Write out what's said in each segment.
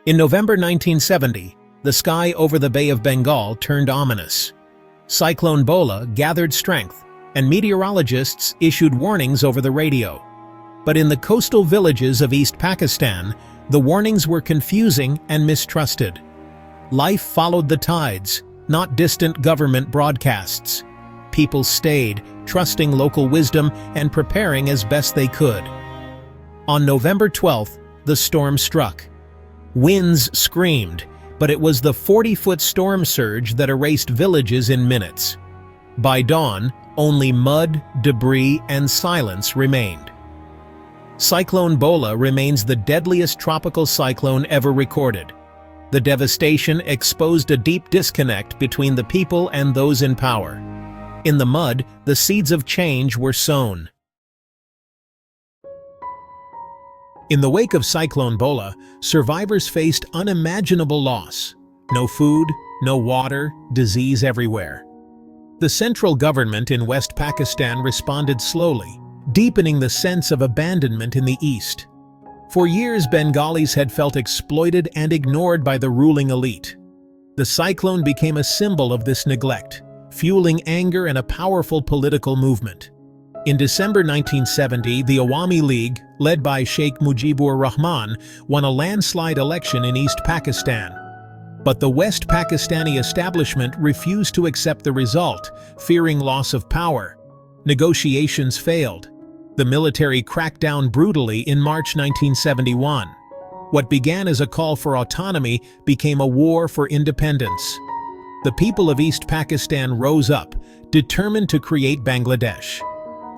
In November 1970, the sky over the Bay of Bengal turned ominous. Cyclone Bola gathered strength, and meteorologists issued warnings over the radio. But in the coastal villages of East Pakistan, the warnings were confusing and mistrusted. Life followed the tides, not distant government broadcasts. People stayed, trusting local wisdom and preparing as best they could. On November 12th, the storm struck. Winds screamed, but it was the 40-foot storm surge that erased villages in minutes. By dawn, only mud, debris, and silence remained. Cyclone Bola remains the deadliest tropical cyclone ever recorded. The devastation exposed a deep disconnect between the people and those in power. In the mud, the seeds of change were sown. In the wake of Cyclone Bola, survivors faced unimaginable loss. No food, no water, disease everywhere. The central government in West Pakistan responded slowly, deepening the sense of abandonment in the east. For years, Bengalis had felt exploited and ignored by the ruling elite. The cyclone became a symbol of this neglect, fueling anger and a powerful political movement. In December 1970, the Awami League, led by Sheikh Mujibur Rahman, won a landslide election in East Pakistan. But the West Pakistani establishment refused to accept the result, fearing loss of power. Negotiations failed. The military cracked down brutally in March 1971. What began as a call for autonomy became a war for independence. The people of East Pakistan rose up, determined to create Bangladesh.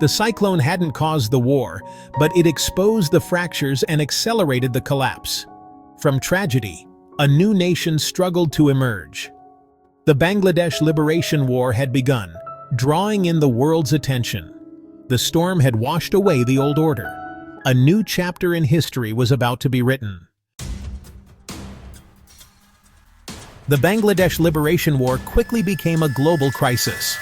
The cyclone hadn't caused the war, but it exposed the fractures and accelerated the collapse. From tragedy, a new nation struggled to emerge. The Bangladesh Liberation War had begun, drawing in the world's attention. The storm had washed away the old order. A new chapter in history was about to be written. The Bangladesh Liberation War quickly became a global crisis.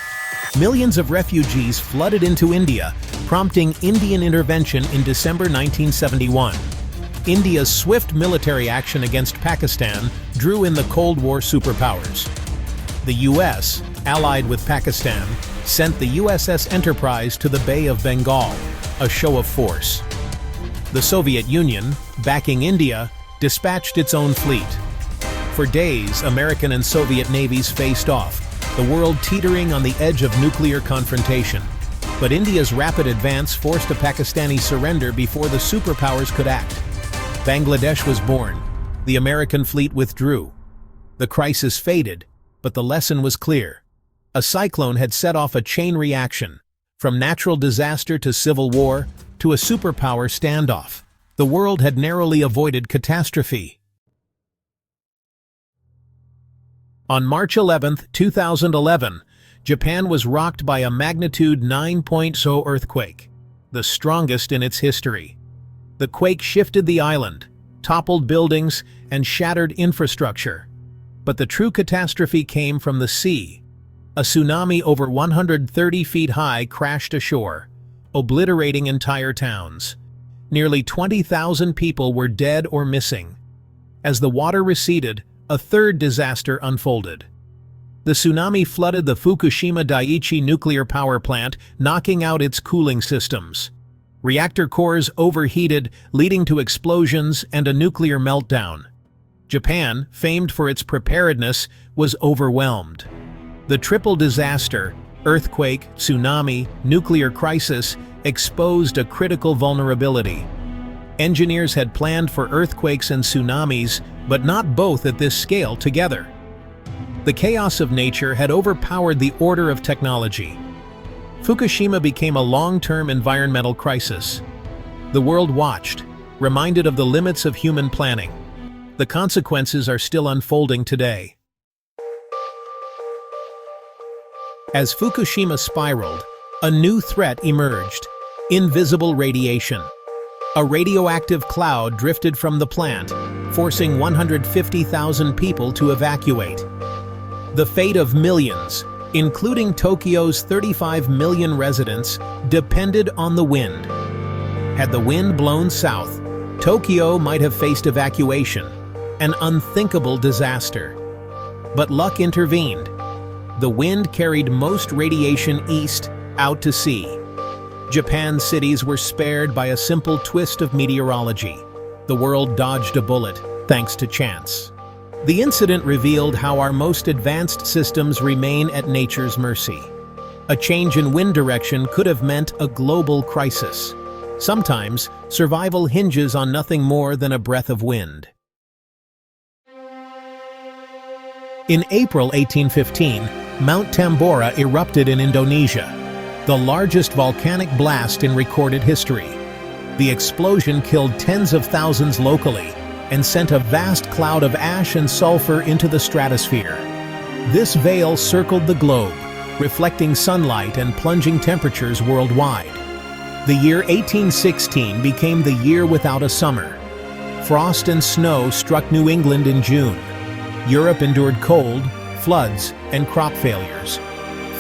Millions of refugees flooded into India, prompting Indian intervention in December 1971. India's swift military action against Pakistan drew in the Cold War superpowers. The U.S., allied with Pakistan, sent the USS Enterprise to the Bay of Bengal, a show of force. The Soviet Union, backing India, dispatched its own fleet. For days, American and Soviet navies faced off, the world teetering on the edge of nuclear confrontation. But India's rapid advance forced a Pakistani surrender before the superpowers could act. Bangladesh was born. The American fleet withdrew. The crisis faded, but the lesson was clear. A cyclone had set off a chain reaction, from natural disaster to civil war to a superpower standoff. The world had narrowly avoided catastrophe. On March 11, 2011, Japan was rocked by a magnitude 9.0 earthquake, the strongest in its history. The quake shifted the island, toppled buildings, and shattered infrastructure. But the true catastrophe came from the sea. A tsunami over 130 feet high crashed ashore, obliterating entire towns. Nearly 20,000 people were dead or missing. As the water receded, a third disaster unfolded. The tsunami flooded the Fukushima Daiichi nuclear power plant, knocking out its cooling systems. Reactor cores overheated, leading to explosions and a nuclear meltdown. Japan, famed for its preparedness, was overwhelmed. The triple disaster, earthquake, tsunami, nuclear crisis, exposed a critical vulnerability. Engineers had planned for earthquakes and tsunamis, but not both at this scale together. The chaos of nature had overpowered the order of technology. Fukushima became a long-term environmental crisis. The world watched, reminded of the limits of human planning. The consequences are still unfolding today. As Fukushima spiraled, a new threat emerged: invisible radiation. A radioactive cloud drifted from the plant, forcing 150,000 people to evacuate. The fate of millions, including Tokyo's 35 million residents, depended on the wind. Had the wind blown south, Tokyo might have faced evacuation. An unthinkable disaster. But luck intervened. The wind carried most radiation east, out to sea. Japan's cities were spared by a simple twist of meteorology. The world dodged a bullet, thanks to chance. The incident revealed how our most advanced systems remain at nature's mercy. A change in wind direction could have meant a global crisis. Sometimes, survival hinges on nothing more than a breath of wind. In April 1815, Mount Tambora erupted in Indonesia, the largest volcanic blast in recorded history. The explosion killed tens of thousands locally and sent a vast cloud of ash and sulfur into the stratosphere. This veil circled the globe, reflecting sunlight and plunging temperatures worldwide. The year 1816 became the year without a summer. Frost and snow struck New England in June. Europe endured cold, floods, and crop failures.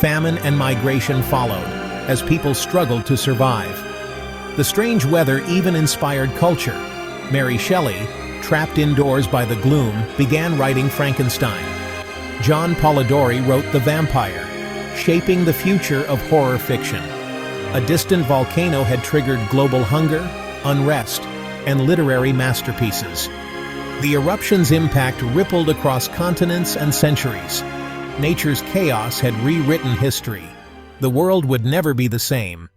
Famine and migration followed, as people struggled to survive. The strange weather even inspired culture. Mary Shelley, trapped indoors by the gloom, began writing Frankenstein. John Polidori wrote The Vampire, shaping the future of horror fiction. A distant volcano had triggered global hunger, unrest, and literary masterpieces. The eruption's impact rippled across continents and centuries. Nature's chaos had rewritten history. The world would never be the same.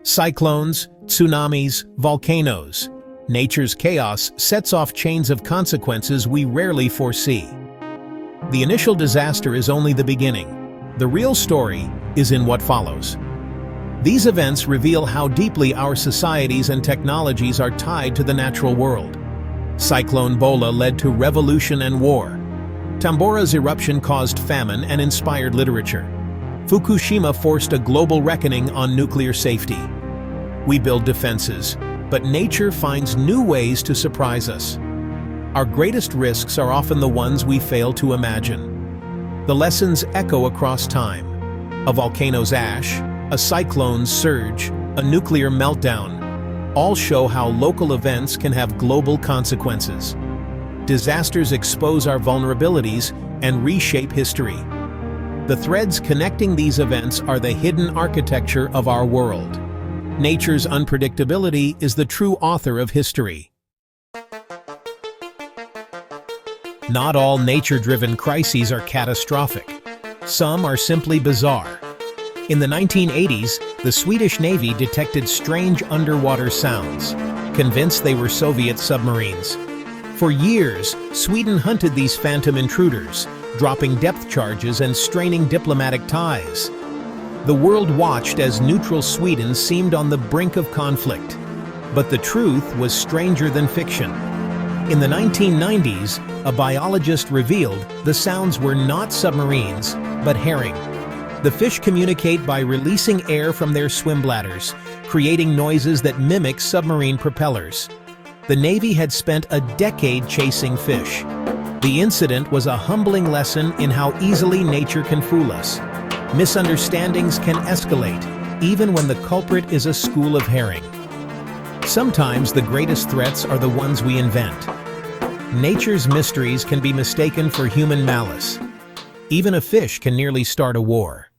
Cyclones, tsunamis, volcanoes. Nature's chaos sets off chains of consequences we rarely foresee. The initial disaster is only the beginning. The real story is in what follows. These events reveal how deeply our societies and technologies are tied to the natural world. Cyclone Bola led to revolution and war. Tambora's eruption caused famine and inspired literature. Fukushima forced a global reckoning on nuclear safety. We build defenses, but nature finds new ways to surprise us. Our greatest risks are often the ones we fail to imagine. The lessons echo across time. A volcano's ash, a cyclone's surge, a nuclear meltdown, all show how local events can have global consequences. Disasters expose our vulnerabilities and reshape history. The threads connecting these events are the hidden architecture of our world. Nature's unpredictability is the true author of history. Not all nature-driven crises are catastrophic. Some are simply bizarre. In the 1980s, the Swedish Navy detected strange underwater sounds, convinced they were Soviet submarines. For years, Sweden hunted these phantom intruders, dropping depth charges and straining diplomatic ties. The world watched as neutral Sweden seemed on the brink of conflict. But the truth was stranger than fiction. In the 1990s, a biologist revealed the sounds were not submarines, but herring. The fish communicate by releasing air from their swim bladders, creating noises that mimic submarine propellers. The Navy had spent a decade chasing fish. The incident was a humbling lesson in how easily nature can fool us. Misunderstandings can escalate, even when the culprit is a school of herring. Sometimes the greatest threats are the ones we invent. Nature's mysteries can be mistaken for human malice. Even a fish can nearly start a war.